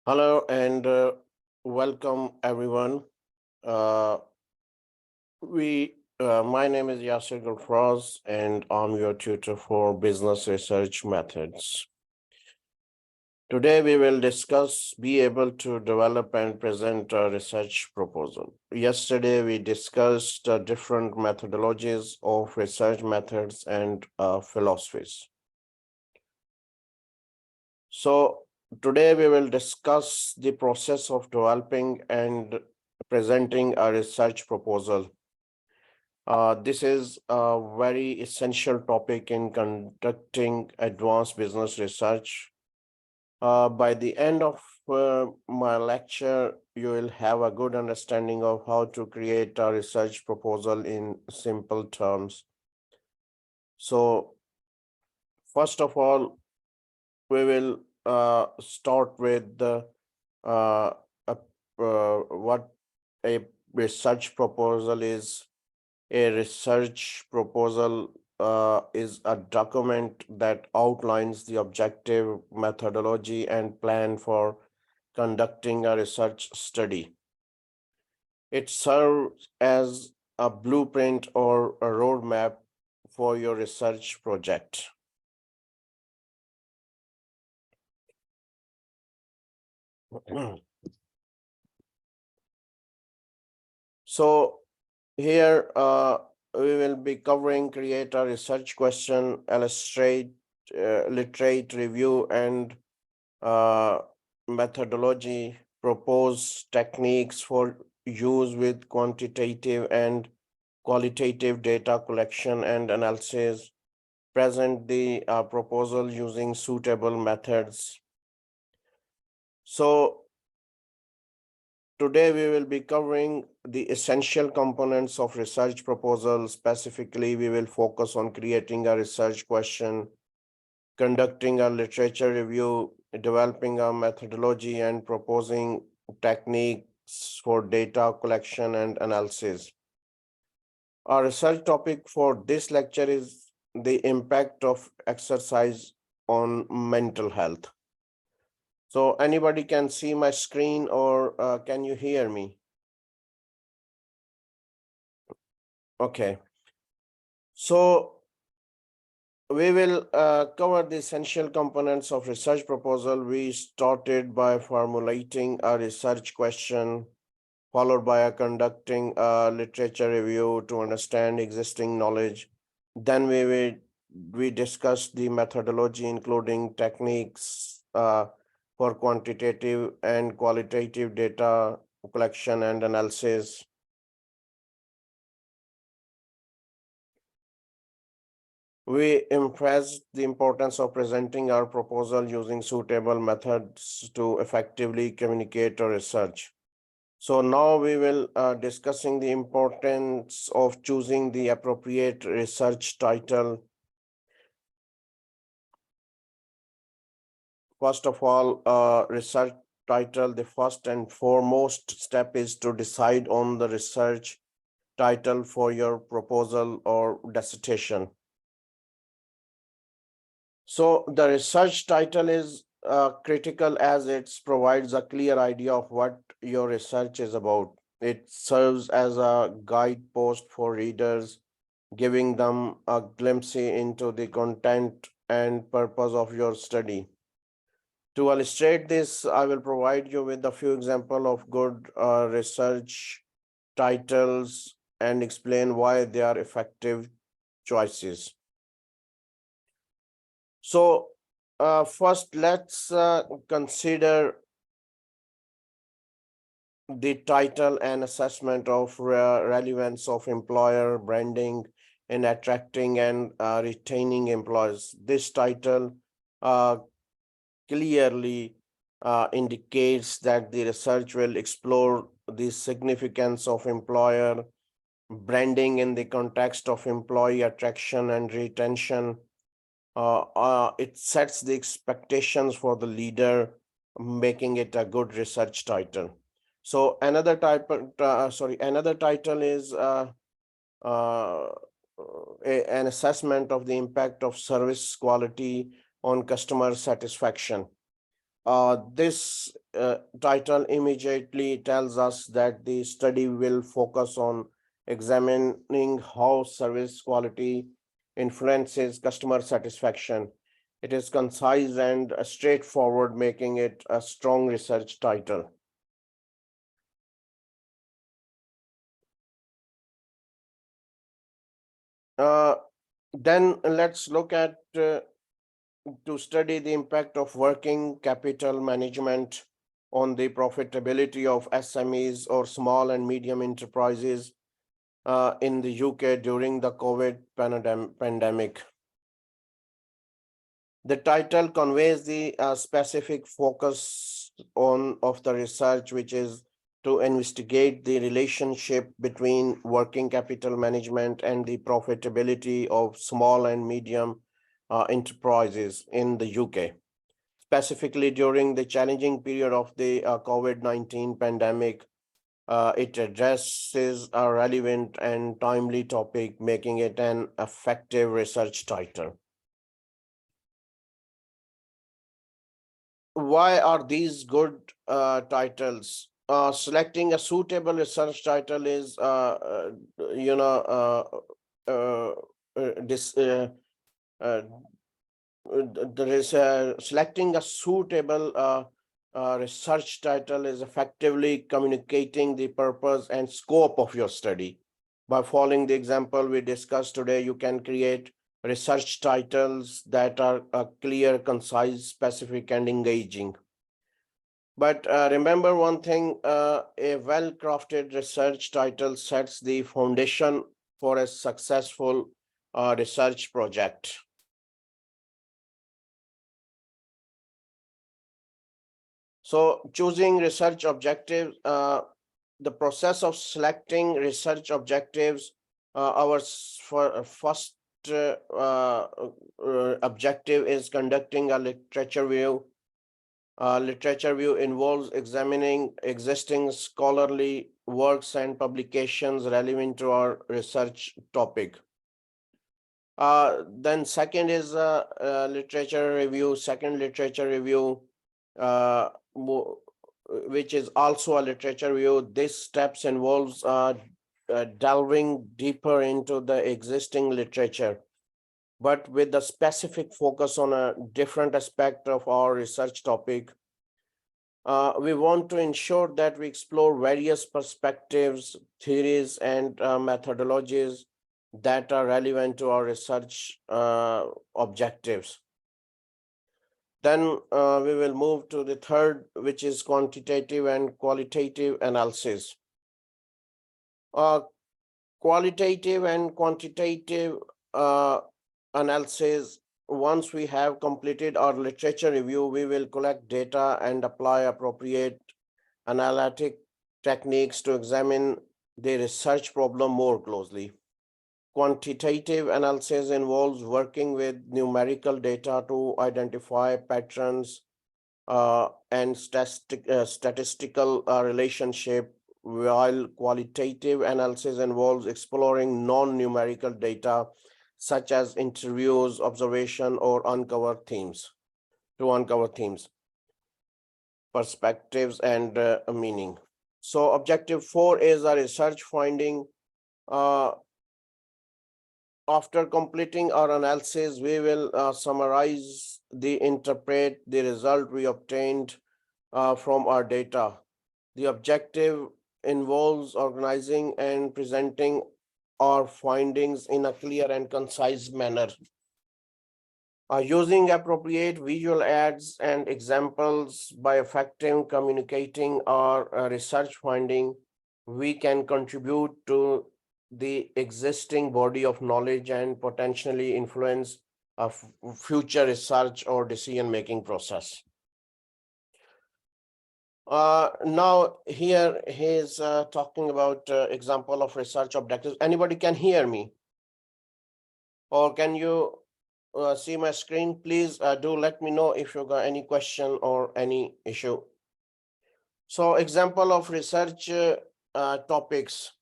Hello and welcome everyone. Uh, my name is Yasir Gulfraz and I'm your tutor for business research methods. Today we will discuss be able to develop and present a research proposal. Yesterday we discussed different methodologies of research methods and philosophies. So today we will discuss the process of developing and presenting a research proposal. This is a very essential topic in conducting advanced business research. By the end of my lecture, you will have a good understanding of how to create a research proposal in simple terms. So, first of all, we will start with uh, what a research proposal is. A research proposal is a document that outlines the objective, methodology, and plan for conducting a research study. It serves as a blueprint or a roadmap for your research project. So here we will be covering create a research question, illustrate, literate review and methodology, propose techniques for use with quantitative and qualitative data collection and analysis, present the proposal using suitable methods. So today we will be covering the essential components of research proposal. Specifically, we will focus on creating a research question, conducting a literature review, developing a methodology, and proposing techniques for data collection and analysis. Our research topic for this lecture is the impact of exercise on mental health. So anybody can see my screen or can you hear me? Okay. So we will cover the essential components of research proposal. We started by formulating a research question, followed by conducting a literature review to understand existing knowledge. Then we discussed the methodology, including techniques for quantitative and qualitative data collection and analysis. We emphasized the importance of presenting our proposal using suitable methods to effectively communicate our research. So now we will discussing the importance of choosing the appropriate research title. First of all, research title, the first and foremost step is to decide on the research title for your proposal or dissertation. So the research title is critical as it provides a clear idea of what your research is about. It serves as a guidepost for readers, giving them a glimpse into the content and purpose of your study. To illustrate this, I will provide you with a few examples of good research titles and explain why they are effective choices. So first, let's consider the title and assessment of relevance of employer branding in attracting and retaining employees. This title clearly indicates that the research will explore the significance of employer branding in the context of employee attraction and retention. It sets the expectations for the leader, making it a good research title. So another another title is an assessment of the impact of service quality on customer satisfaction. This title immediately tells us that the study will focus on examining how service quality influences customer satisfaction. It is concise and straightforward, making it a strong research title. Then let's look at to study the impact of working capital management on the profitability of SMEs or small and medium enterprises in the UK during the COVID pandemic. The title conveys the specific focus of the research, which is to investigate the relationship between working capital management and the profitability of small and medium enterprises in the UK, specifically during the challenging period of the COVID-19 pandemic. It addresses a relevant and timely topic, making it an effective research title. Why are these good titles? Selecting a suitable research title is, selecting a suitable research title is effectively communicating the purpose and scope of your study. By following the example we discussed today, you can create research titles that are clear, concise, specific, and engaging. But remember one thing, a well-crafted research title sets the foundation for a successful research project. So choosing research objectives, the process of selecting research objectives, our first objective is conducting a literature review. Literature review involves examining existing scholarly works and publications relevant to our research topic. Then second is literature review. Second literature review, which is also a literature review. This steps involves delving deeper into the existing literature, but with a specific focus on a different aspect of our research topic. We want to ensure that we explore various perspectives, theories, and methodologies that are relevant to our research objectives. Then we will move to the third, which is quantitative and qualitative analysis. Qualitative and quantitative analysis. Once we have completed our literature review, we will collect data and apply appropriate analytic techniques to examine the research problem more closely. Quantitative analysis involves working with numerical data to identify patterns and statistical relationship, while qualitative analysis involves exploring non-numerical data such as interviews, observation, or uncover themes, perspectives, and meaning. So objective 4 is a research finding. After completing our analysis, we will summarize interpret the result we obtained from our data. The objective involves organizing and presenting our findings in a clear and concise manner. Using appropriate visual aids and examples by effective communicating our research finding, we can contribute to the existing body of knowledge and potentially influence a future research or decision-making process. Now here he's talking about example of research objectives. Anybody can hear me? Or can you see my screen? Please do let me know if you got any question or any issue. So example of research topics.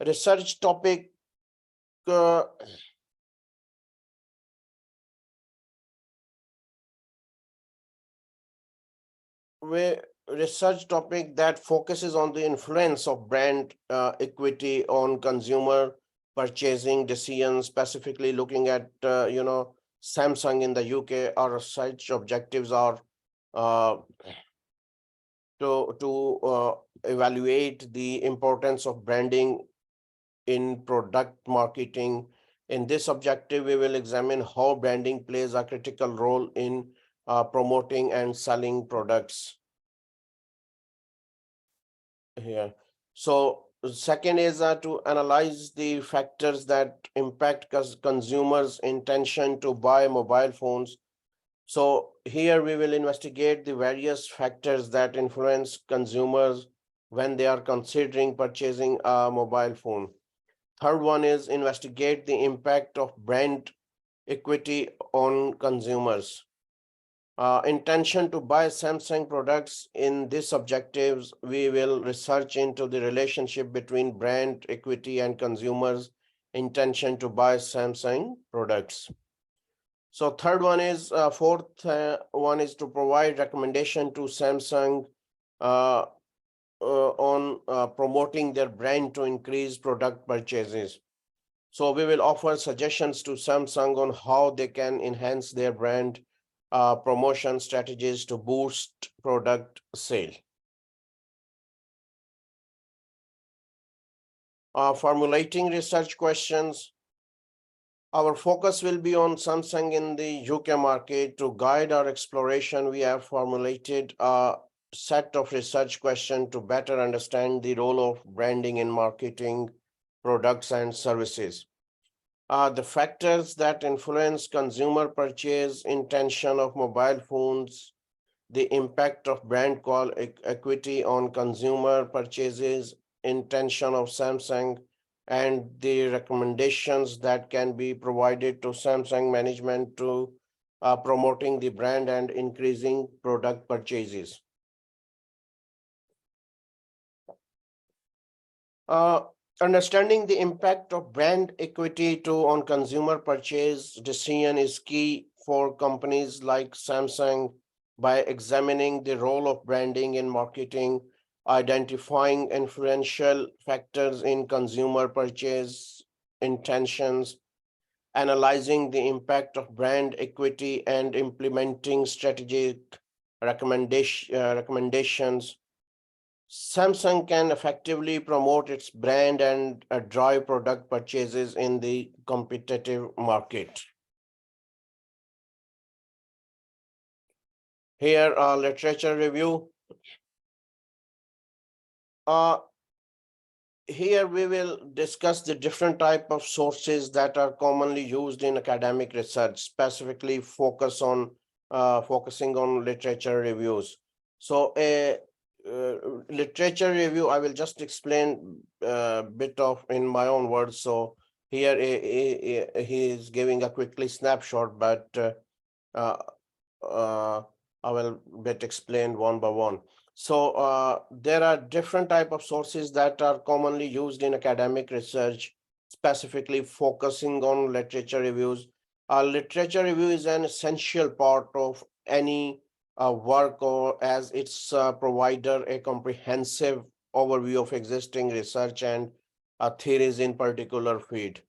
Research topic research topic that focuses on the influence of brand equity on consumer purchasing decisions, specifically looking at Samsung in the UK. Our research objectives are uh, to evaluate the importance of branding in product marketing. In this objective, we will examine how branding plays a critical role in promoting and selling products here. So second is to analyze the factors that impact consumers' intention to buy mobile phones. So here we will investigate the various factors that influence consumers when they are considering purchasing a mobile phone. Third one is investigate the impact of brand equity on consumers. Intention to buy Samsung products. In these objectives, we will research into the relationship between brand equity and consumers' intention to buy Samsung products. So third one is, fourth one is to provide recommendation to Samsung on promoting their brand to increase product purchases. So we will offer suggestions to Samsung on how they can enhance their brand promotion strategies to boost product sale. Formulating research questions. Our focus will be on Samsung in the UK market. To guide our exploration, we have formulated a set of research questions to better understand the role of branding in marketing products and services. The factors that influence consumer purchase intention of mobile phones, the impact of brand equity on consumer purchases intention of Samsung, and the recommendations that can be provided to Samsung management to promoting the brand and increasing product purchases. Understanding the impact of brand equity on consumer purchase decision is key for companies like Samsung by examining the role of branding in marketing, identifying influential factors in consumer purchase intentions, analyzing the impact of brand equity, and implementing strategic recommendations. Samsung can effectively promote its brand and drive product purchases in the competitive market. Here, literature review. Here we will discuss the different type of sources that are commonly used in academic research, specifically focusing on literature reviews. So literature review, I will just explain a bit of in my own words. So here he is giving a quickly snapshot, but I will explain one by one. So there are different type of sources that are commonly used in academic research, specifically focusing on literature reviews. Literature review is an essential part of any work, or as its provider a comprehensive overview of existing research and theories in particular field.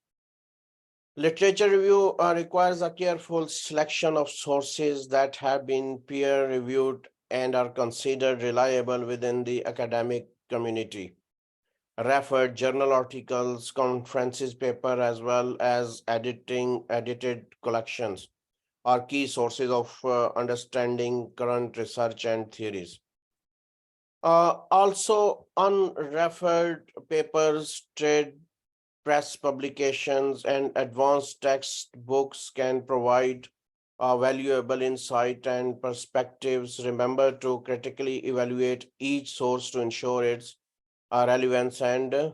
Literature review requires a careful selection of sources that have been peer reviewed and are considered reliable within the academic community. Referred journal articles, conferences paper, as well as edited collections are key sources of understanding current research and theories. Also, unreferred papers, trade press publications, and advanced textbooks can provide valuable insight and perspectives. Remember to critically evaluate each source to ensure its relevance and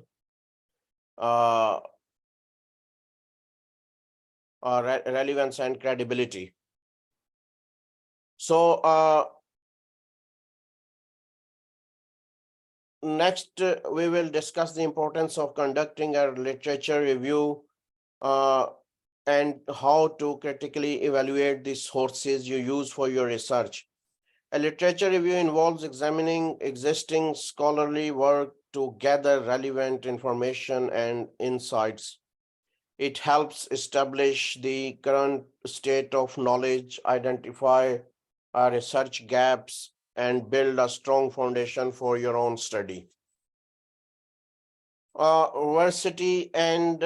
relevance and credibility. So next, we will discuss the importance of conducting a literature review and how to critically evaluate the sources you use for your research. A literature review involves examining existing scholarly work to gather relevant information and insights. It helps establish the current state of knowledge, identify research gaps, and build a strong foundation for your own study. Veracity and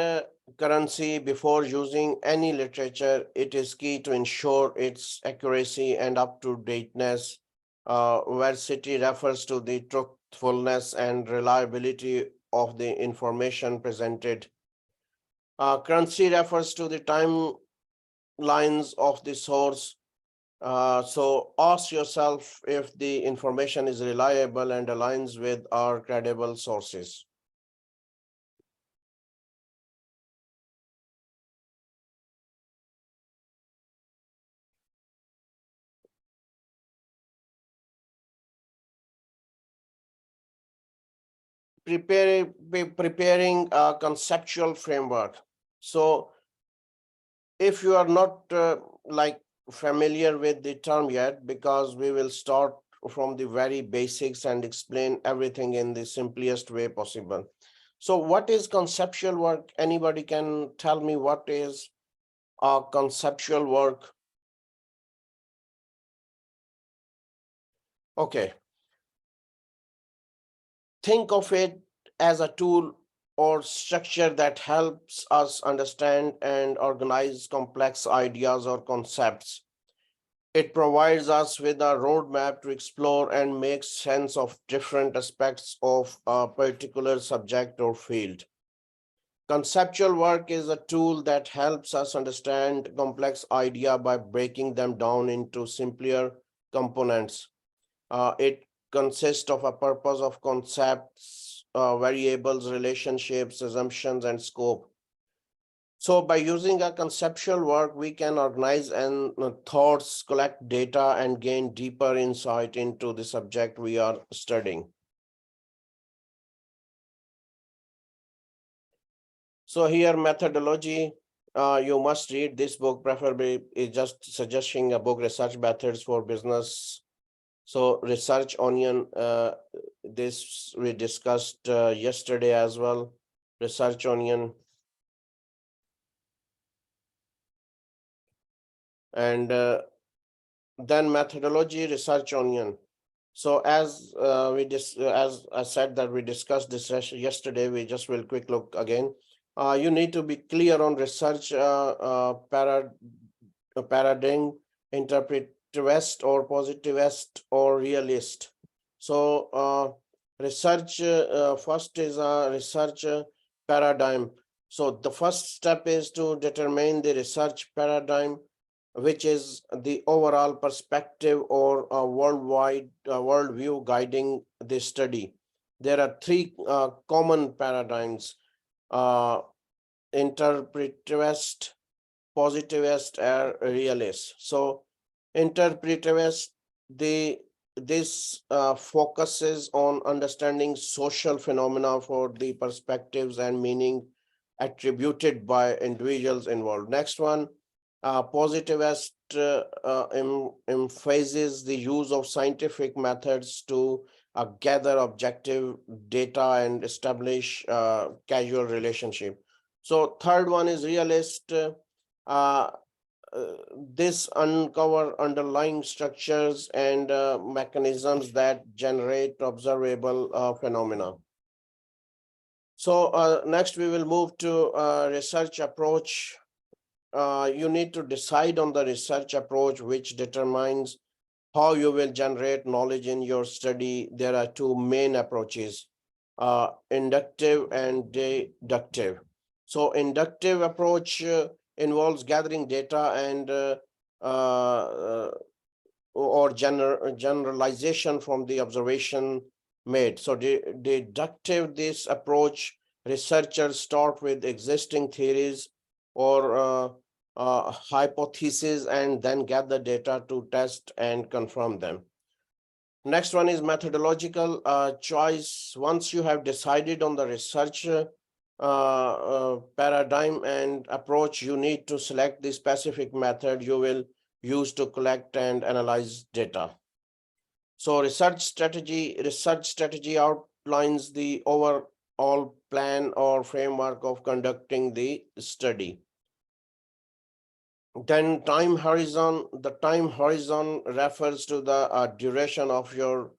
currency. Before using any literature, it is key to ensure its accuracy and up-to-dateness. Veracity refers to the truthfulness and reliability of the information presented. Currency refers to the timelines of the source. So ask yourself if the information is reliable and aligns with our credible sources. Preparing a conceptual framework. So if you are not familiar with the term yet, because we will start from the very basics and explain everything in the simplest way possible. So what is conceptual work? Anybody can tell me what is conceptual work? Okay. Think of it as a tool or structure that helps us understand and organize complex ideas or concepts. It provides us with a roadmap to explore and make sense of different aspects of a particular subject or field. Conceptual work is a tool that helps us understand complex idea by breaking them down into simpler components. It consists of a purpose of concepts, variables, relationships, assumptions, and scope. So by using a conceptual work, we can organize and thoughts, collect data, and gain deeper insight into the subject we are studying. So here, methodology, you must read this book, preferably is just suggesting a book, Research Methods for Business. So Research Onion, this we discussed yesterday as well, Research Onion. And then methodology, Research Onion. So as as I said that we discussed this yesterday, we just will quick look again. You need to be clear on research paradigm, interpretivist or positivist or realist. So research first is a research paradigm. So the first step is to determine the research paradigm, which is the overall perspective or a worldwide worldview guiding the study. There are three common paradigms: interpretivist, positivist, and realist. So interpretivist, this focuses on understanding social phenomena for the perspectives and meaning attributed by individuals involved. Next one, positivist emphasizes the use of scientific methods to gather objective data and establish causal relationship. So third one is realist. This uncover underlying structures and mechanisms that generate observable phenomena. So next we will move to research approach. You need to decide on the research approach, which determines how you will generate knowledge in your study. There are two main approaches, inductive and deductive. So inductive approach involves gathering data and or generalization from the observation made. So deductive, this approach, researchers start with existing theories or hypotheses and then gather data to test and confirm them. Next one is methodological choice. Once you have decided on the research paradigm and approach, you need to select the specific method you will use to collect and analyze data. So research strategy outlines the overall plan or framework of conducting the study. Then time horizon, the time horizon refers to the duration of your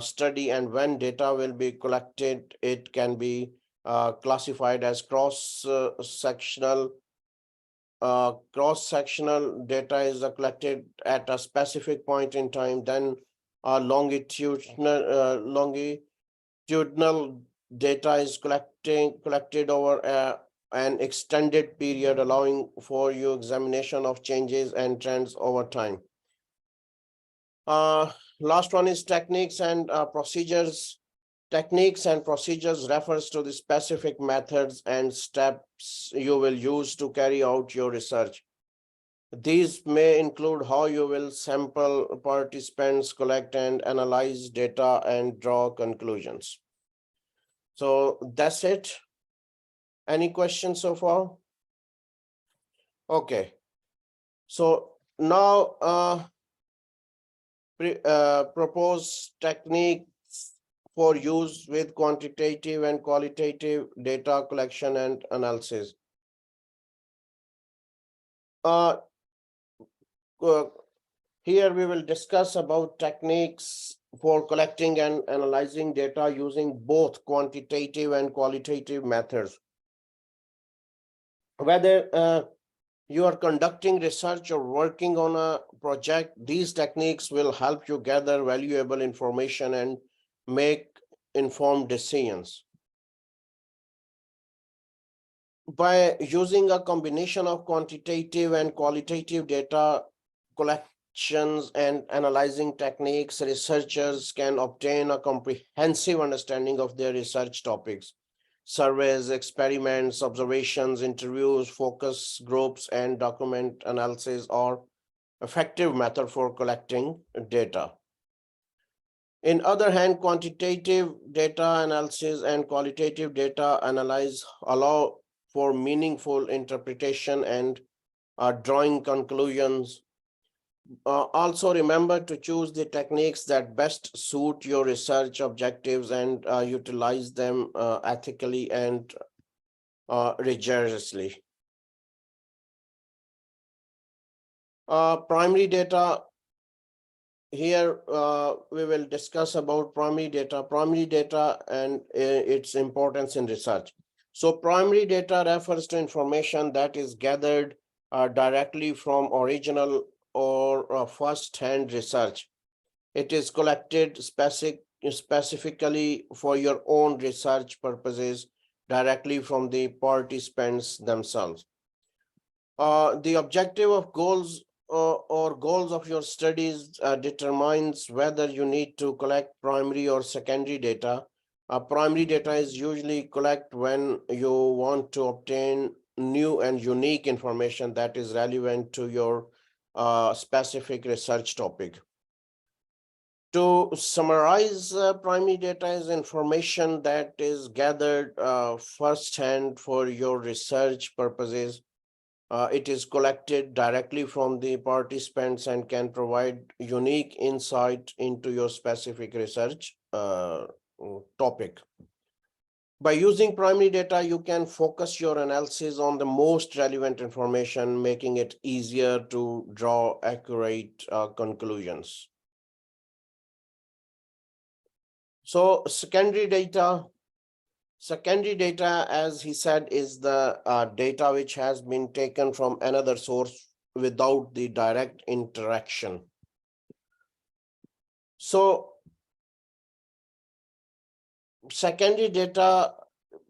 study and when data will be collected. It can be classified as cross-sectional. Cross-sectional data is collected at a specific point in time. Then longitudinal data is collected over an extended period, allowing for your examination of changes and trends over time. Last one is techniques and procedures. Techniques and procedures refers to the specific methods and steps you will use to carry out your research. These may include how you will sample participants, collect and analyze data, and draw conclusions. So that's it. Any questions so far? Okay. So now propose techniques for use with quantitative and qualitative data collection and analysis. Here we will discuss about techniques for collecting and analyzing data using both quantitative and qualitative methods. Whether you are conducting research or working on a project, these techniques will help you gather valuable information and make informed decisions. By using a combination of quantitative and qualitative data collections and analyzing techniques, researchers can obtain a comprehensive understanding of their research topics. Surveys, experiments, observations, interviews, focus groups, and document analysis are effective method for collecting data. In other hand, quantitative data analysis and qualitative data analysis allow for meaningful interpretation and drawing conclusions. Also remember to choose the techniques that best suit your research objectives and utilize them ethically and rigorously. Primary data. Here we will discuss about primary data and its importance in research. So primary data refers to information that is gathered directly from original or first-hand research. It is collected specifically for your own research purposes directly from the participants themselves. The objective of goals or goals of your studies determines whether you need to collect primary or secondary data. Primary data is usually collected when you want to obtain new and unique information that is relevant to your specific research topic. To summarize, primary data is information that is gathered firsthand for your research purposes. It is collected directly from the participants and can provide unique insight into your specific research topic. By using primary data, you can focus your analysis on the most relevant information, making it easier to draw accurate conclusions. So secondary data, as he said, is the data which has been taken from another source without the direct interaction. So secondary data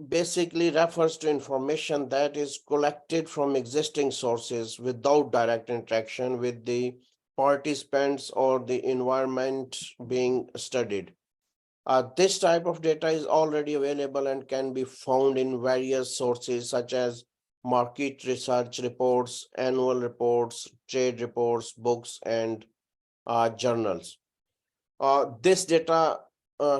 basically refers to information that is collected from existing sources without direct interaction with the participants or the environment being studied. This type of data is already available and can be found in various sources such as market research reports, annual reports, trade reports, books, and journals. This data,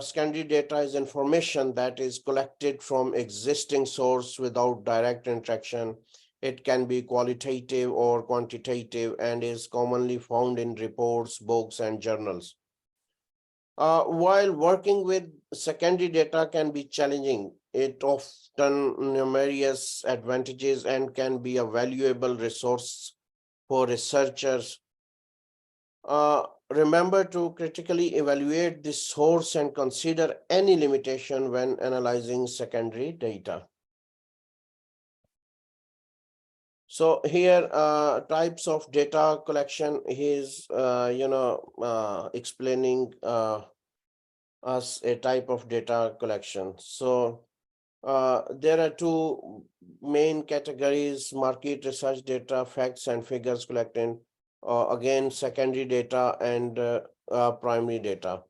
secondary data, is information that is collected from existing source without direct interaction. It can be qualitative or quantitative and is commonly found in reports, books, and journals. While working with secondary data can be challenging, it often numerous advantages and can be a valuable resource for researchers. Remember to critically evaluate the source and consider any limitation when analyzing secondary data. So here, types of data collection, he's, explaining us a type of data collection. So there are two main categories: market research data, facts and figures collected, again, secondary data and primary data.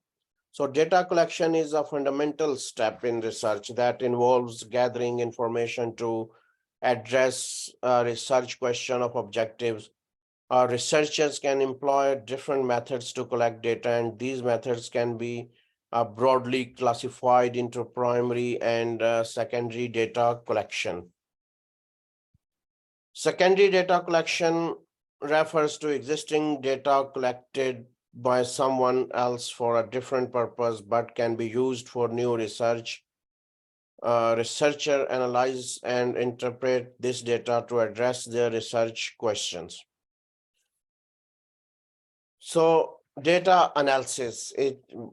So data collection is a fundamental step in research that involves gathering information to address a research question of objectives. Researchers can employ different methods to collect data, and these methods can be broadly classified into primary and secondary data collection. Secondary data collection refers to existing data collected by someone else for a different purpose, but can be used for new research. Researcher analyze and interpret this data to address their research questions. So data analysis,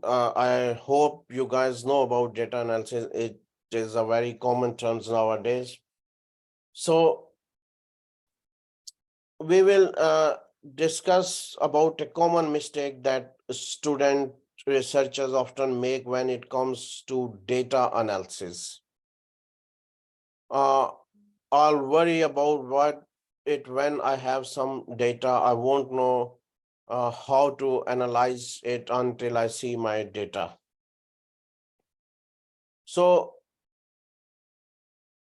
I hope you guys know about data analysis. It is a very common term nowadays. So we will discuss about a common mistake that student researchers often make when it comes to data analysis. I'll worry about when I have some data, I won't know how to analyze it until I see my data. So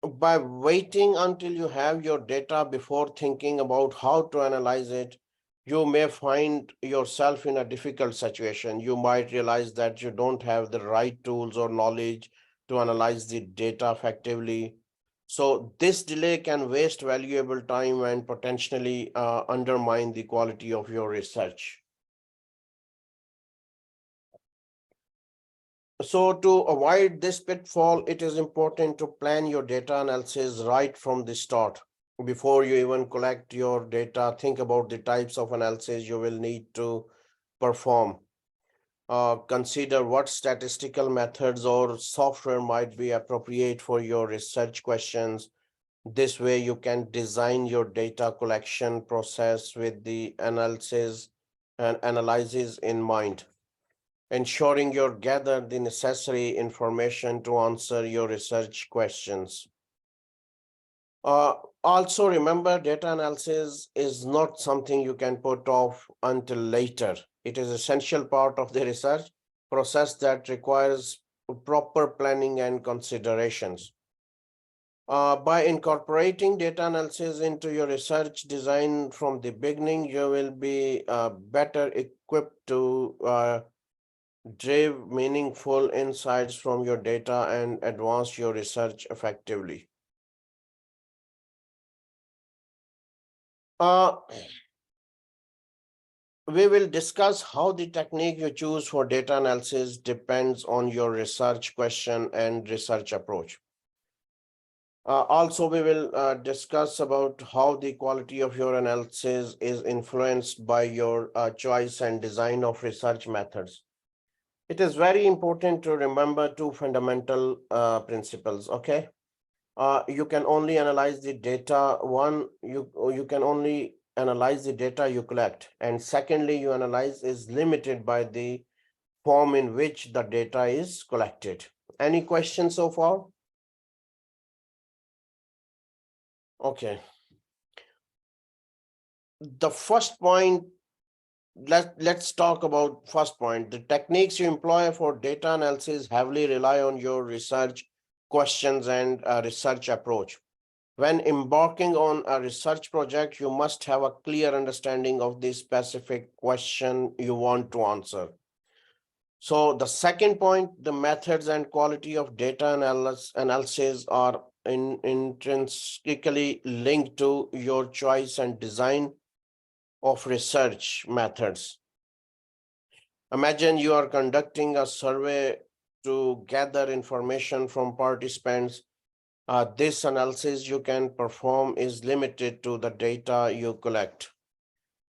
by waiting until you have your data before thinking about how to analyze it, you may find yourself in a difficult situation. You might realize that you don't have the right tools or knowledge to analyze the data effectively. So this delay can waste valuable time and potentially undermine the quality of your research. So to avoid this pitfall, it is important to plan your data analysis right from the start. Before you even collect your data, think about the types of analysis you will need to perform. Consider what statistical methods or software might be appropriate for your research questions. This way you can design your data collection process with the analysis in mind, ensuring you gather the necessary information to answer your research questions. Also remember, data analysis is not something you can put off until later. It is an essential part of the research process that requires proper planning and considerations. By incorporating data analysis into your research design from the beginning, you will be better equipped to drive meaningful insights from your data and advance your research effectively. We will discuss how the technique you choose for data analysis depends on your research question and research approach. Also, we will discuss about how the quality of your analysis is influenced by your choice and design of research methods. It is very important to remember two fundamental principles, okay? You can only analyze the data. One, you can only analyze the data you collect. And secondly, your analyze is limited by the form in which the data is collected. Any questions so far? Okay. The first point, let's talk about first point. The techniques you employ for data analysis heavily rely on your research questions and research approach. When embarking on a research project, you must have a clear understanding of the specific question you want to answer. So the second point, the methods and quality of data analysis are intrinsically linked to your choice and design of research methods. Imagine you are conducting a survey to gather information from participants. This analysis you can perform is limited to the data you collect.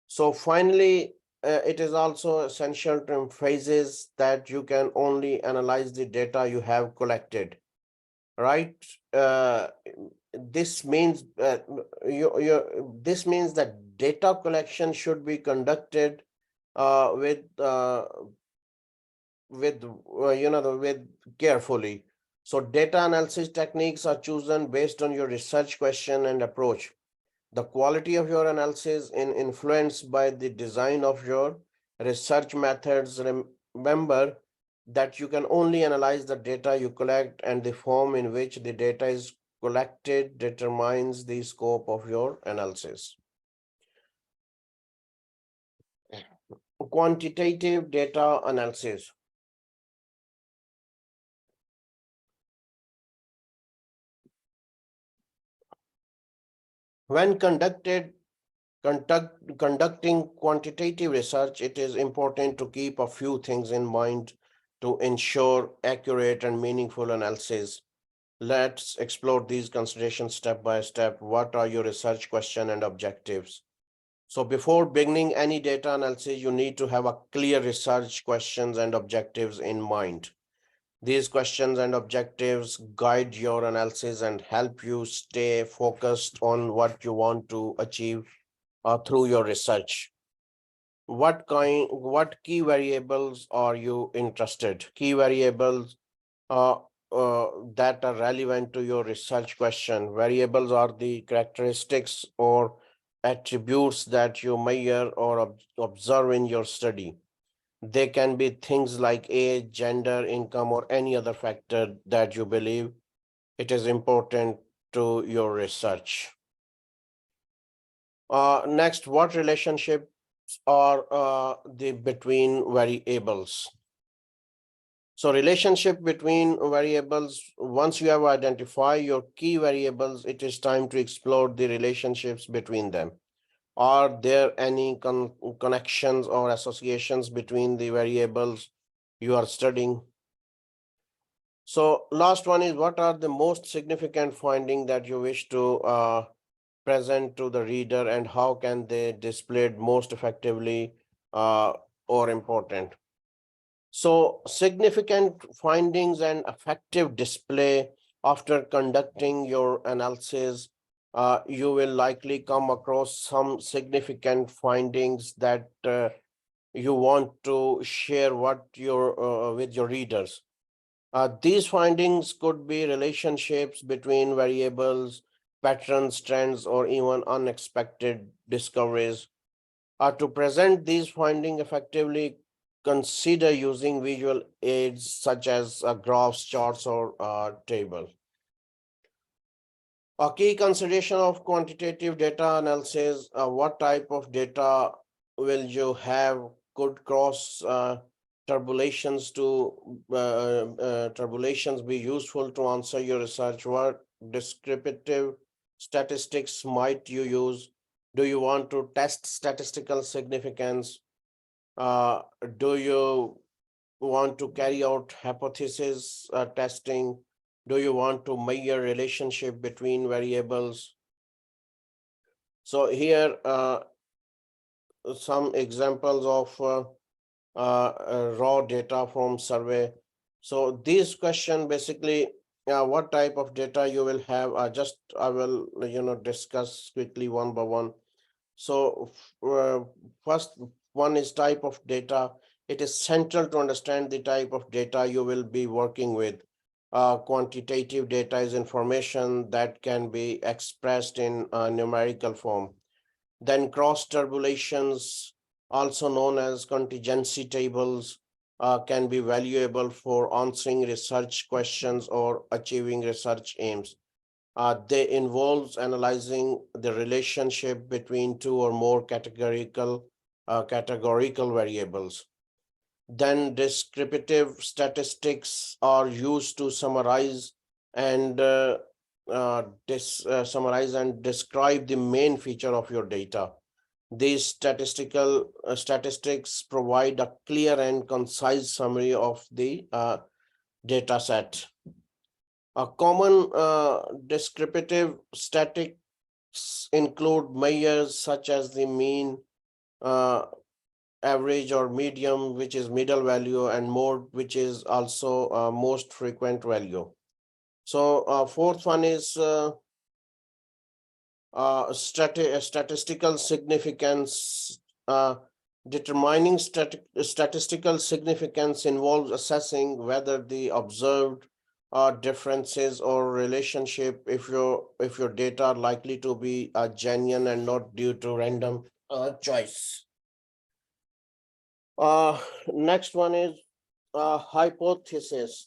So finally, it is also essential to emphasize that you can only analyze the data you have collected, right? This means this means that data collection should be conducted with with carefully. So data analysis techniques are chosen based on your research question and approach. The quality of your analysis is influenced by the design of your research methods. Remember that you can only analyze the data you collect, and the form in which the data is collected determines the scope of your analysis. Quantitative data analysis. When conducting quantitative research, it is important to keep a few things in mind to ensure accurate and meaningful analysis. Let's explore these considerations step by step. What are your research questions and objectives? So before beginning any data analysis, you need to have a clear research questions and objectives in mind. These questions and objectives guide your analysis and help you stay focused on what you want to achieve through your research. What key variables are you interested? Key variables uh, that are relevant to your research question. Variables are the characteristics or attributes that you measure or observe in your study. They can be things like age, gender, income, or any other factor that you believe it is important to your research. Next, what relationships are the between variables? So relationship between variables, once you have identified your key variables, it is time to explore the relationships between them. Are there any connections or associations between the variables you are studying? So last one is, what are the most significant findings that you wish to present to the reader, and how can they displayed most effectively or important? So significant findings and effective display. After conducting your analysis, you will likely come across some significant findings that you want to share with your readers. These findings could be relationships between variables, patterns, trends, or even unexpected discoveries. To present these findings effectively, consider using visual aids such as graphs, charts, or table. A key consideration of quantitative data analysis: what type of data will you have? Could cross turbulations be useful to answer your research? What descriptive statistics might you use? Do you want to test statistical significance? Do you want to carry out hypothesis testing? Do you want to measure relationship between variables? So here some examples of raw data from survey. So this question basically, what type of data you will have? I will discuss quickly one by one. So first one is type of data. It is central to understand the type of data you will be working with. Quantitative data is information that can be expressed in numerical form. Then cross turbulations, also known as contingency tables, can be valuable for answering research questions or achieving research aims. They involves analyzing the relationship between two or more categorical variables. Then descriptive statistics are used to summarize and summarize and describe the main feature of your data. These statistics provide a clear and concise summary of the data set. A common descriptive statistics include measures such as the mean, average or medium, which is middle value, and mode, which is also most frequent value. So fourth one is statistical significance. Determining statistical significance involves assessing whether the observed differences or relationship, if your data are likely to be genuine and not due to random choice. Next one is hypothesis.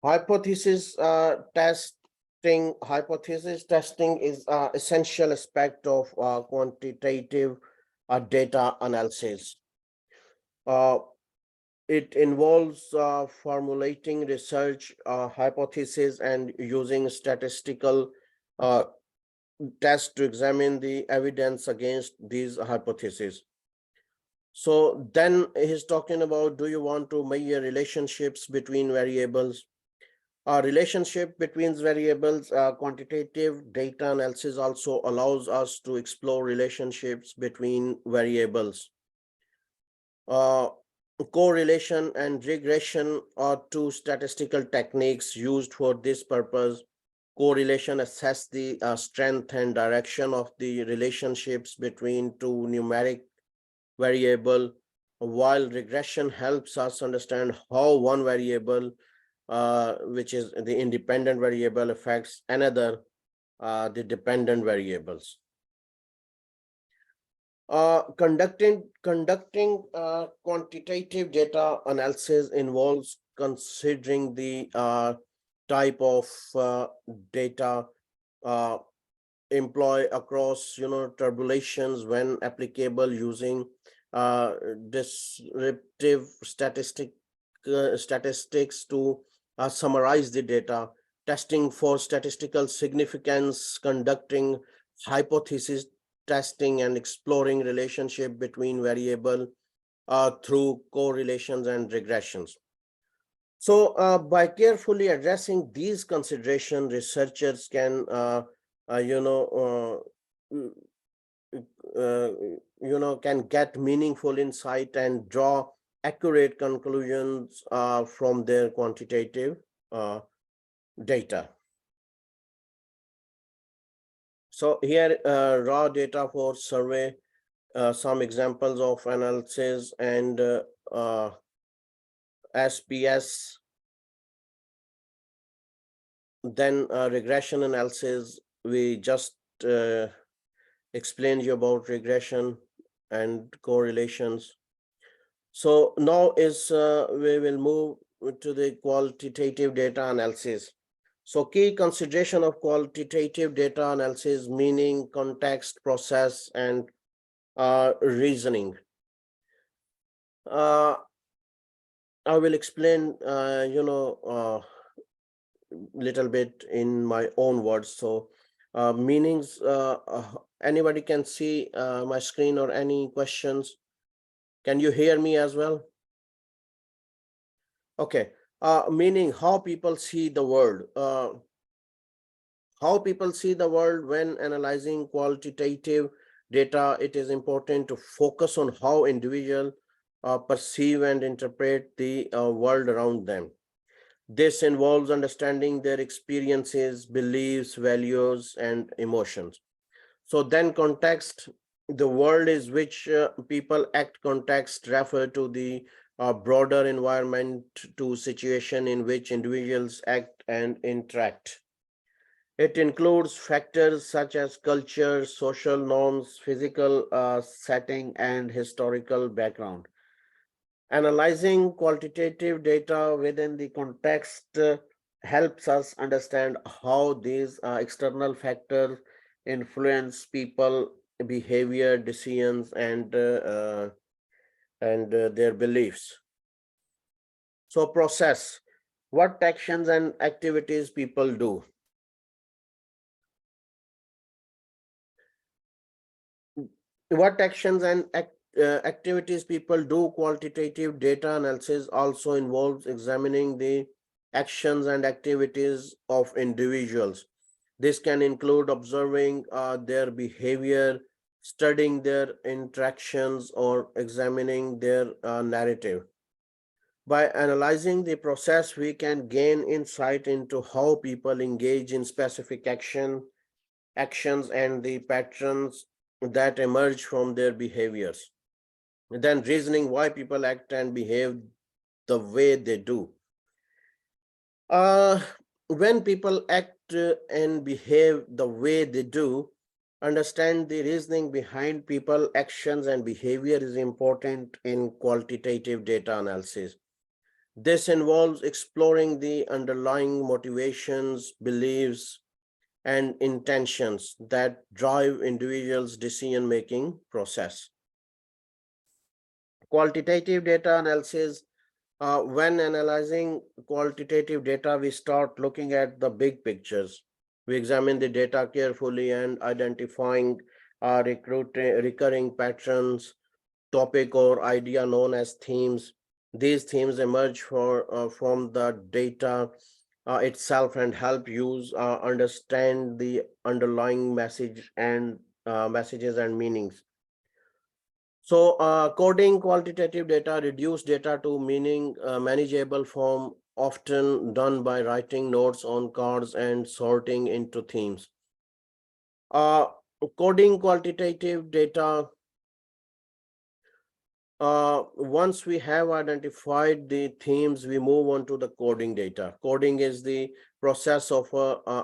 Hypothesis testing is an essential aspect of quantitative data analysis. It involves formulating research hypotheses and using statistical tests to examine the evidence against these hypotheses. So then he's talking about, do you want to measure relationships between variables? Relationship between variables, quantitative data analysis also allows us to explore relationships between variables. Correlation and regression are two statistical techniques used for this purpose. Correlation assesses the strength and direction of the relationships between two numeric variables, while regression helps us understand how one variable, which is the independent variable, affects another, the dependent variables. Conducting quantitative data analysis involves considering the type of data employ across tabulations when applicable, using descriptive statistics to summarize the data, testing for statistical significance, conducting hypothesis testing, and exploring relationship between variable through correlations and regressions. So by carefully addressing these considerations, researchers can can get meaningful insight and draw accurate conclusions from their quantitative data. So here raw data for survey, some examples of analysis, and SPS, then regression analysis. We just explained you about regression and correlations. So now we will move to the qualitative data analysis. So key consideration of qualitative data analysis: meaning, context, process, and reasoning. I will explain little bit in my own words. So meanings, anybody can see my screen or any questions? Can you hear me as well? Okay. Meaning, how people see the world. How people see the world when analyzing qualitative data, it is important to focus on how individuals perceive and interpret the world around them. This involves understanding their experiences, beliefs, values, and emotions. So then context, the world is which people act. Context refer to the broader environment, to situation in which individuals act and interact. It includes factors such as culture, social norms, physical setting, and historical background. Analyzing qualitative data within the context helps us understand how these external factors influence people behavior, decisions, and their beliefs. So process, what actions and activities people do. what actions and activities people do. Qualitative data analysis also involves examining the actions and activities of individuals. This can include observing their behavior, studying their interactions, or examining their narrative. By analyzing the process, we can gain insight into how people engage in specific actions and the patterns that emerge from their behaviors. Then reasoning why people act and behave the way they do. When people act and behave the way they do, understand the reasoning behind people actions and behavior is important in qualitative data analysis. This involves exploring the underlying motivations, beliefs, and intentions that drive individuals' decision-making process. Qualitative data analysis. When analyzing qualitative data, we start looking at the big pictures. We examine the data carefully and identifying recurring patterns, topic or idea known as themes. These themes emerge from the data itself and help use understand the underlying messages and meanings. So coding qualitative data, reduce data to meaning manageable form, often done by writing notes on cards and sorting into themes. Coding qualitative data, once we have identified the themes, we move on to the coding data. Coding is the process of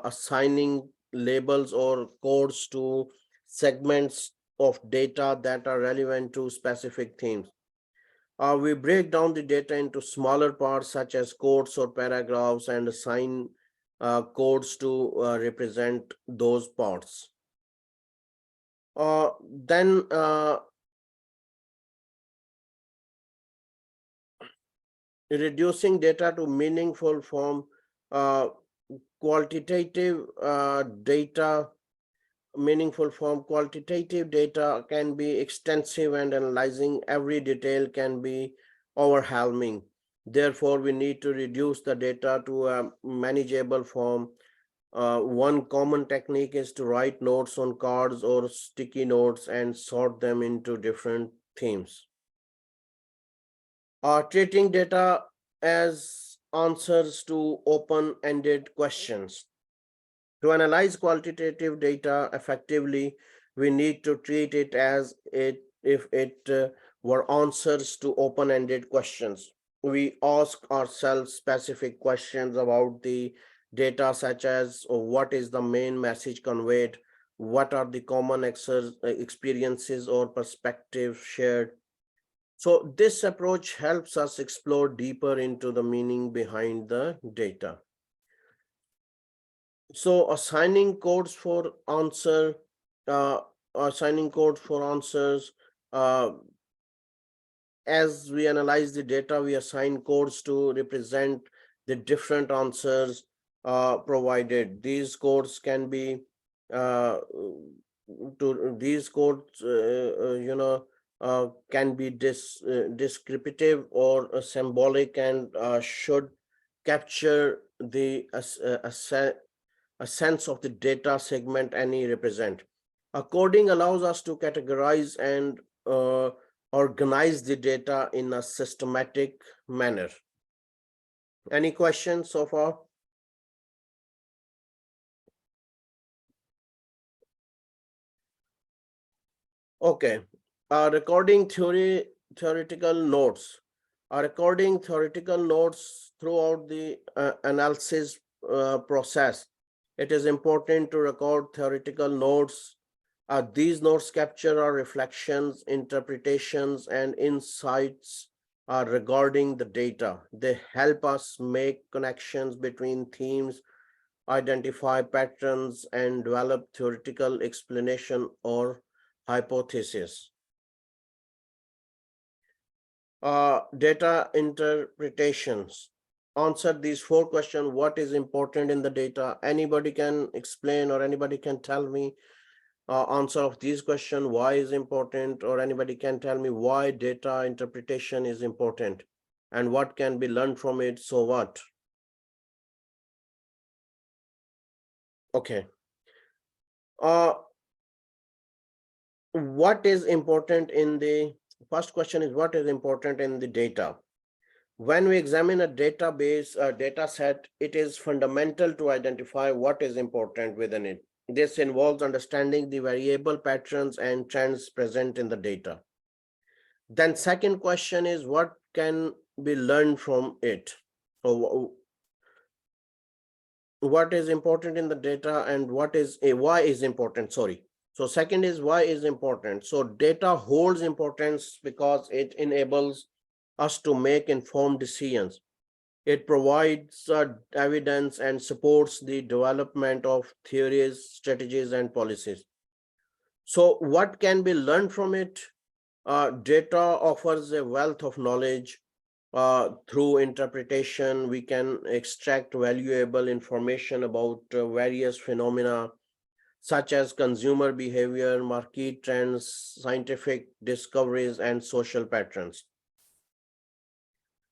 assigning labels or codes to segments of data that are relevant to specific themes. We break down the data into smaller parts such as codes or paragraphs and assign codes to represent those parts. Then reducing data to meaningful form. Qualitative data, meaningful form. Qualitative data can be extensive and analyzing every detail can be overwhelming. Therefore, we need to reduce the data to a manageable form. One common technique is to write notes on cards or sticky notes and sort them into different themes. Treating data as answers to open-ended questions. To analyze qualitative data effectively, we need to treat it as if it were answers to open-ended questions. We ask ourselves specific questions about the data, such as what is the main message conveyed, what are the common experiences or perspectives shared. So this approach helps us explore deeper into the meaning behind the data. So assigning codes for answers, as we analyze the data, we assign codes to represent the different answers provided. These codes can be can be descriptive or symbolic and should capture the a sense of the data segment any represent. Coding allows us to categorize and organize the data in a systematic manner. Any questions so far? Okay. Recording theoretical notes. Recording theoretical notes throughout the analysis process. It is important to record theoretical notes. These notes capture our reflections, interpretations, and insights regarding the data. They help us make connections between themes, identify patterns, and develop theoretical explanation or hypothesis. Data interpretations. Answer these 4 questions. What is important in the data? Anybody can explain or anybody can tell me answer of these questions. Why is important, or anybody can tell me why data interpretation is important and what can be learned from it. So what? Okay. What is important in the first question is what is important in the data? When we examine a database, a data set, it is fundamental to identify what is important within it. This involves understanding the variable patterns and trends present in the data. Then second question is what can be learned from it? Or what is important in the data and why is important, sorry. So second is why is important. So data holds importance because it enables us to make informed decisions. It provides evidence and supports the development of theories, strategies, and policies. So what can be learned from it? Data offers a wealth of knowledge. Through interpretation, we can extract valuable information about various phenomena, such as consumer behavior, market trends, scientific discoveries, and social patterns.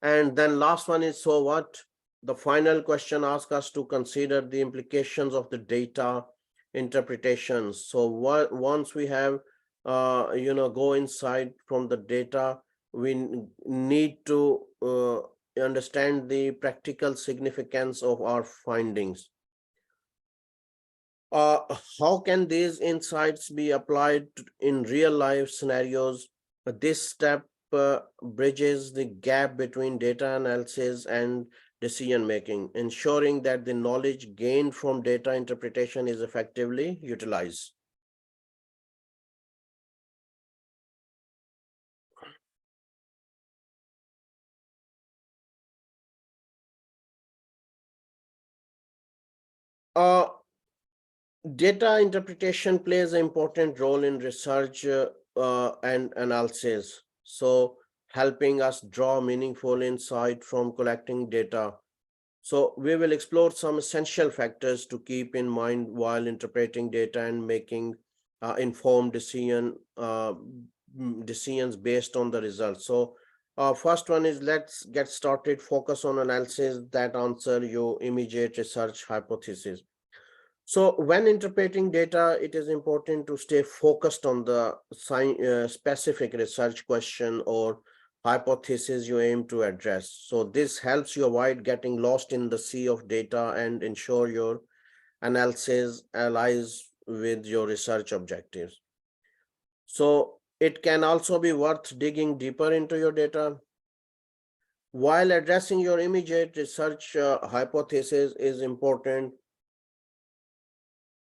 And then last one is, so what? The final question asks us to consider the implications of the data interpretations. So once we have, go inside from the data, we need to understand the practical significance of our findings. How can these insights be applied in real life scenarios? This step bridges the gap between data analysis and decision making, ensuring that the knowledge gained from data interpretation is effectively utilized. Data interpretation plays an important role in research and analysis. So helping us draw meaningful insight from collecting data. So we will explore some essential factors to keep in mind while interpreting data and making informed decisions based on the results. So first one is, let's get started. Focus on analysis that answer your immediate research hypothesis. So when interpreting data, it is important to stay focused on the specific research question or hypothesis you aim to address. So this helps you avoid getting lost in the sea of data and ensure your analysis aligns with your research objectives. So it can also be worth digging deeper into your data. While addressing your immediate research hypothesis is important,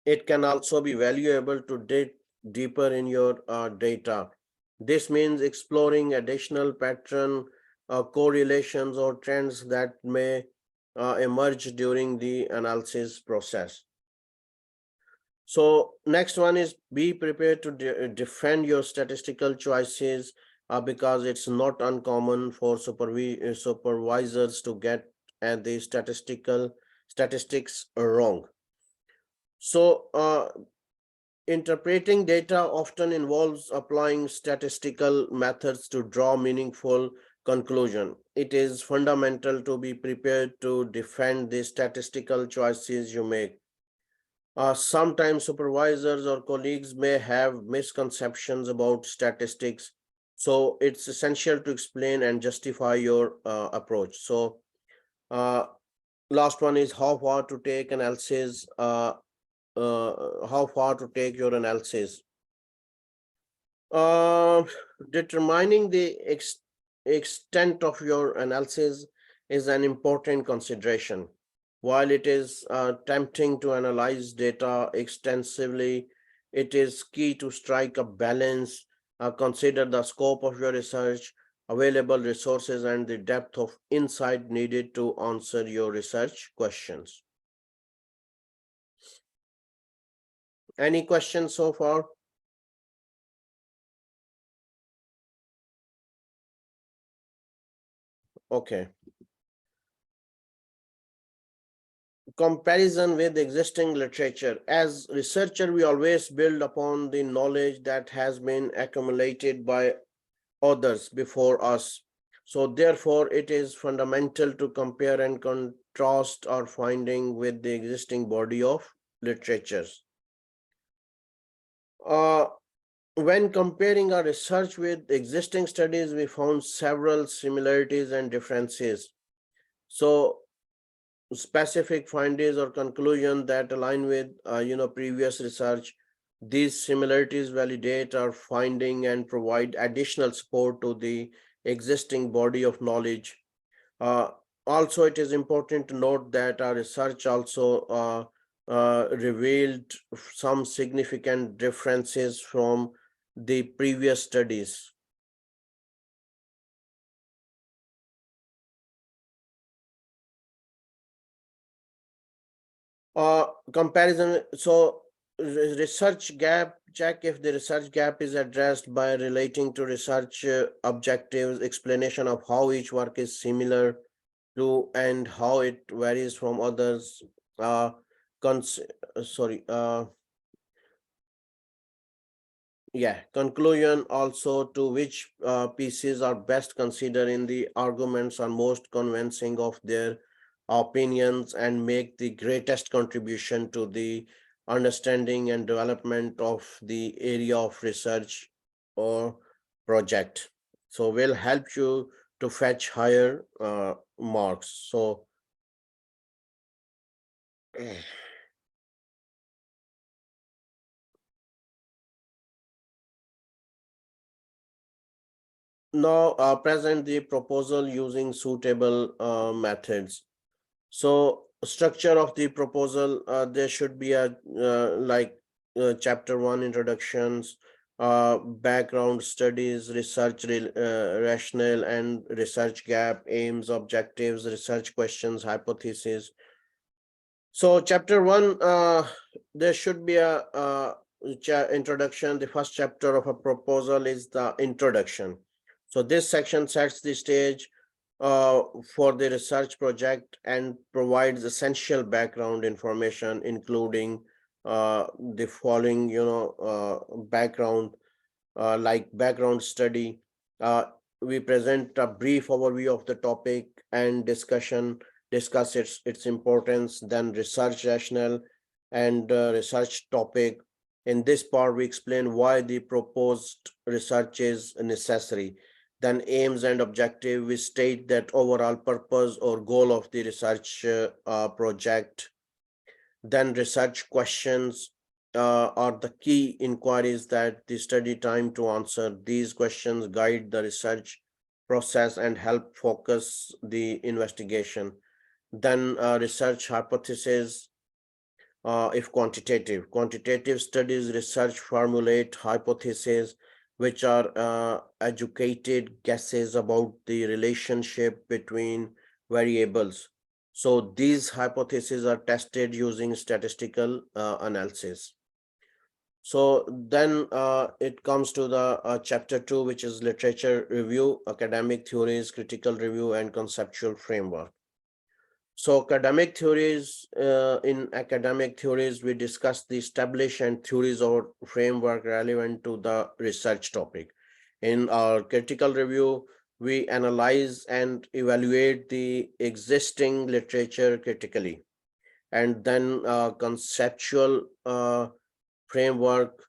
it can also be valuable to dig deeper in your data. This means exploring additional pattern correlations or trends that may emerge during the analysis process. So next one is, be prepared to defend your statistical choices because it's not uncommon for supervisors to get the statistics wrong. So interpreting data often involves applying statistical methods to draw meaningful conclusion. It is fundamental to be prepared to defend the statistical choices you make. Sometimes supervisors or colleagues may have misconceptions about statistics, so it's essential to explain and justify your approach. So last one is, how far to take analysis, how far to take your analysis. Determining the extent of your analysis is an important consideration. While it is tempting to analyze data extensively, it is key to strike a balance. Consider the scope of your research, available resources, and the depth of insight needed to answer your research questions. Any questions so far? Okay. comparison with existing literature. As researcher, we always build upon the knowledge that has been accumulated by others before us. So therefore, it is fundamental to compare and contrast our finding with the existing body of literatures. When comparing our research with existing studies, we found several similarities and differences. So specific findings or conclusion that align with previous research. These similarities validate our finding and provide additional support to the existing body of knowledge. Also, it is important to note that our research also revealed some significant differences from the previous studies. Comparison. So research gap, check if the research gap is addressed by relating to research objectives, explanation of how each work is similar to and how it varies from others. Conclusion also to which pieces are best considered in the arguments are most convincing of their opinions and make the greatest contribution to the understanding and development of the area of research or project. So will help you to fetch higher marks. So now present the proposal using suitable methods. So structure of the proposal, there should be a chapter 1 introductions, background studies, research rationale and research gap, aims, objectives, research questions, hypothesis. So chapter 1, there should be a introduction. The first chapter of a proposal is the introduction. So this section sets the stage for the research project and provides essential background information, including the following, background, like background study. We present a brief overview of the topic and discuss its importance, then research rationale and research topic. In this part, we explain why the proposed research is necessary. Then aims and objective, we state that overall purpose or goal of the research project. Then research questions are the key inquiries that the study time to answer. These questions guide the research process and help focus the investigation. Then research hypothesis, if quantitative studies research formulate hypotheses which are educated guesses about the relationship between variables. So these hypotheses are tested using statistical analysis. So then it comes to the chapter 2, which is literature review, academic theories, critical review, and conceptual framework. So academic theories, in academic theories, we discuss the established and theories or framework relevant to the research topic. In our critical review, we analyze and evaluate the existing literature critically. And then conceptual framework.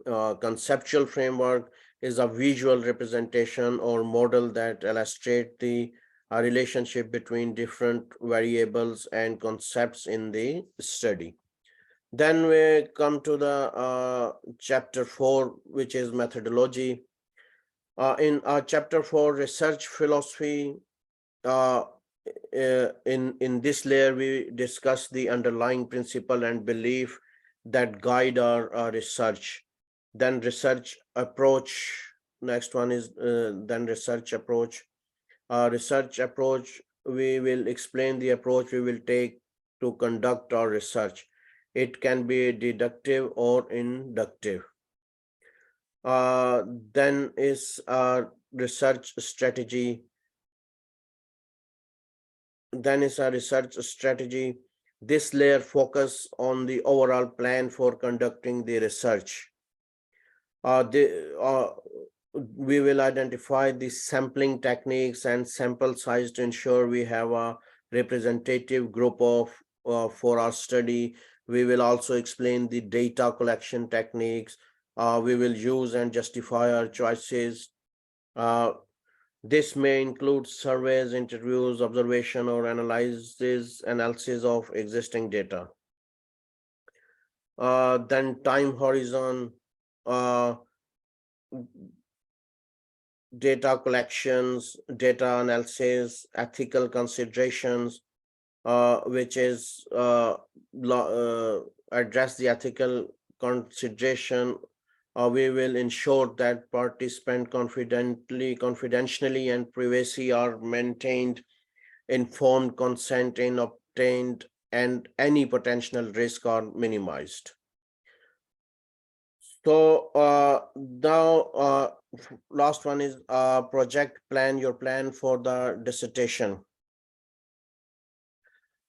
Conceptual framework is a visual representation or model that illustrates the relationship between different variables and concepts in the study. Then we come to the chapter 4, which is methodology. In chapter 4, research philosophy, in this layer, we discuss the underlying principle and belief that guide our research. Then research approach. Next one is then research approach. Research approach, we will explain the approach we will take to conduct our research. It can be deductive or inductive. Then is research strategy. then is a research strategy. This layer focus on the overall plan for conducting the research. We will identify the sampling techniques and sample size to ensure we have a representative group of for our study. We will also explain the data collection techniques. We will use and justify our choices. This may include surveys, interviews, observation, or analysis of existing data. Then time horizon, data collections, data analysis, ethical considerations, which is address the ethical consideration. We will ensure that participants confidentially and privacy are maintained, informed consent is obtained, and any potential risk are minimized. So now last one is project plan, your plan for the dissertation.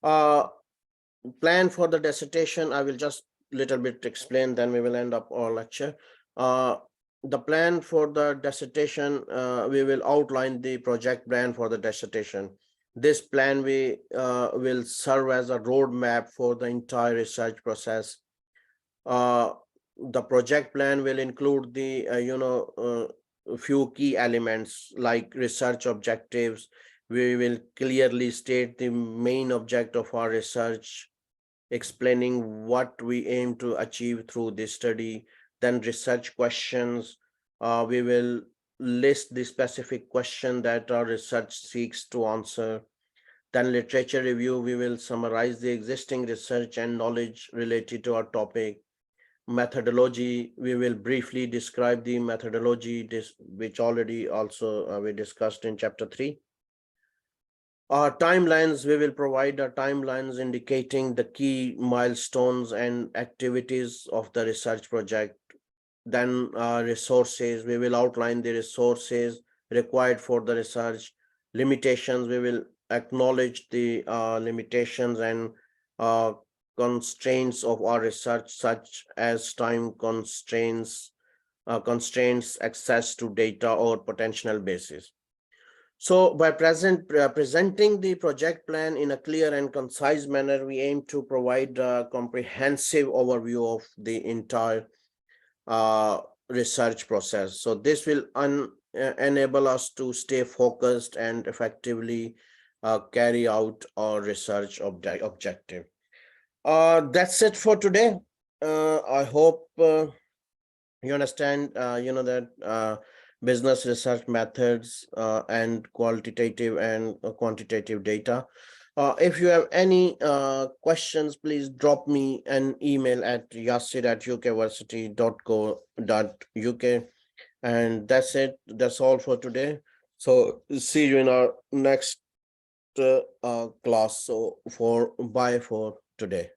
Plan for the dissertation, I will just little bit explain, then we will end up our lecture. The plan for the dissertation, we will outline the project plan for the dissertation. This plan will serve as a roadmap for the entire research process. The project plan will include the a few key elements like research objectives. We will clearly state the main object of our research, explaining what we aim to achieve through this study. Then research questions. We will list the specific question that our research seeks to answer. Then literature review. We will summarize the existing research and knowledge related to our topic. Methodology, we will briefly describe the methodology, which already also we discussed in chapter 3. Timelines, we will provide timelines indicating the key milestones and activities of the research project. Then resources, we will outline the resources required for the research. Limitations, we will acknowledge the limitations and constraints of our research, such as time constraints, access to data, or potential basis. So by presenting the project plan in a clear and concise manner, we aim to provide a comprehensive overview of the entire research process. So this will enable us to stay focused and effectively carry out our research objective. That's it for today. I hope you understand that business research methods and qualitative and quantitative data. If you have any questions, please drop me an email at yasir@ukversity.co.uk. And that's it. That's all for today. So see you in our next class. So bye for today.